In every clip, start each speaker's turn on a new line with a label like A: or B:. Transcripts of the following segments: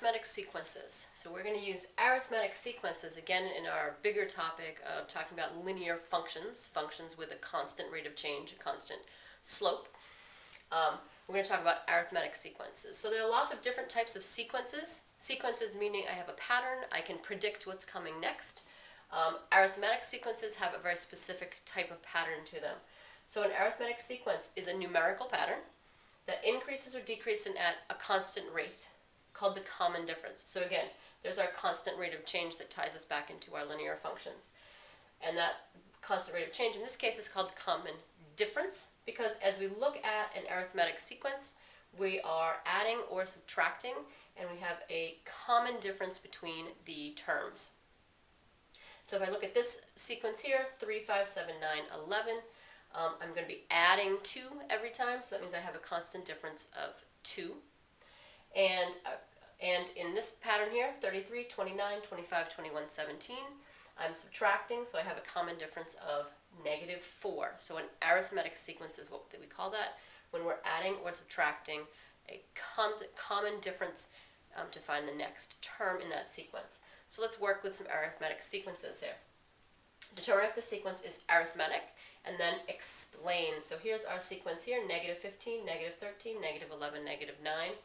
A: arithmetic sequences. So we're going to use arithmetic sequences again in our bigger topic of talking about linear functions, functions with a constant rate of change, a constant slope. We're going to talk about arithmetic sequences. So there are lots of different types of sequences. Sequences meaning I have a pattern, I can predict what's coming next. Arithmetic sequences have a very specific type of pattern to them. So an arithmetic sequence is a numerical pattern that increases or decreases at a constant rate, called the common difference. So again, there's our constant rate of change that ties us back into our linear functions. And that constant rate of change in this case is called the common difference, because as we look at an arithmetic sequence, we are adding or subtracting, and we have a common difference between the terms. So if I look at this sequence here, 3, 5, 7, 9, 11, I'm going to be adding 2 every time, so that means I have a constant difference of 2. And in this pattern here, 33, 29, 25, 21, 17, I'm subtracting, so I have a common difference of -4. So an arithmetic sequence is what we call that, when we're adding or subtracting a common difference to find the next term in that sequence. So let's work with some arithmetic sequences here. Determine if the sequence is arithmetic, and then explain. So here's our sequence here, -15, -13, -11, -9.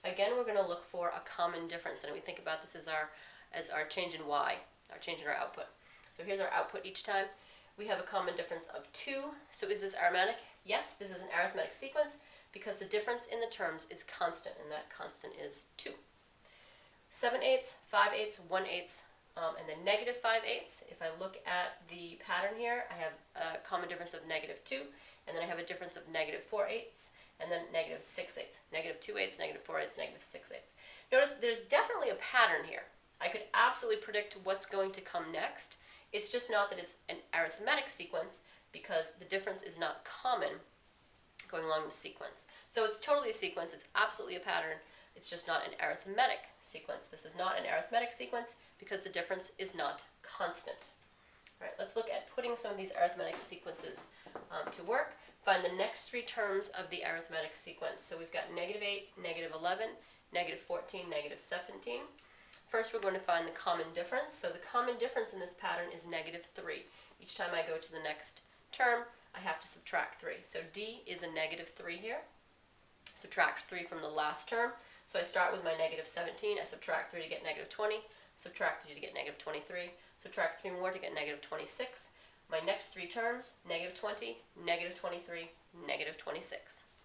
A: Again, we're going to look for a common difference, and we think about this as our change in y, our change in our output. So here's our output each time. We have a common difference of 2. So is this arithmetic? Yes, this is an arithmetic sequence because the difference in the terms is constant, and that constant is 2. 7/8, 5/8, 1/8, and then -5/8. If I look at the pattern here, I have a common difference of -2, and then I have a difference of -4/8, and then -6/8, -2/8, -4/8, -6/8. Notice there's definitely a pattern here. I could absolutely predict what's going to come next. It's just not that it's an arithmetic sequence because the difference is not common going along the sequence. So it's totally a sequence, it's absolutely a pattern, it's just not an arithmetic sequence. This is not an arithmetic sequence because the difference is not constant. All right, let's look at putting some of these arithmetic sequences to work. Find the next 3 terms of the arithmetic sequence. So we've got -8, -11, -14, -17. First, we're going to find the common difference. So the common difference in this pattern is -3. Each time I go to the next term, I have to subtract 3. So D is a -3 here. Subtract 3 from the last term. So I start with my -17. I subtract 3 to get -20. Subtract 3 to get -23. Subtract 3 more to get -26. My next 3 terms, -20, -23, -26.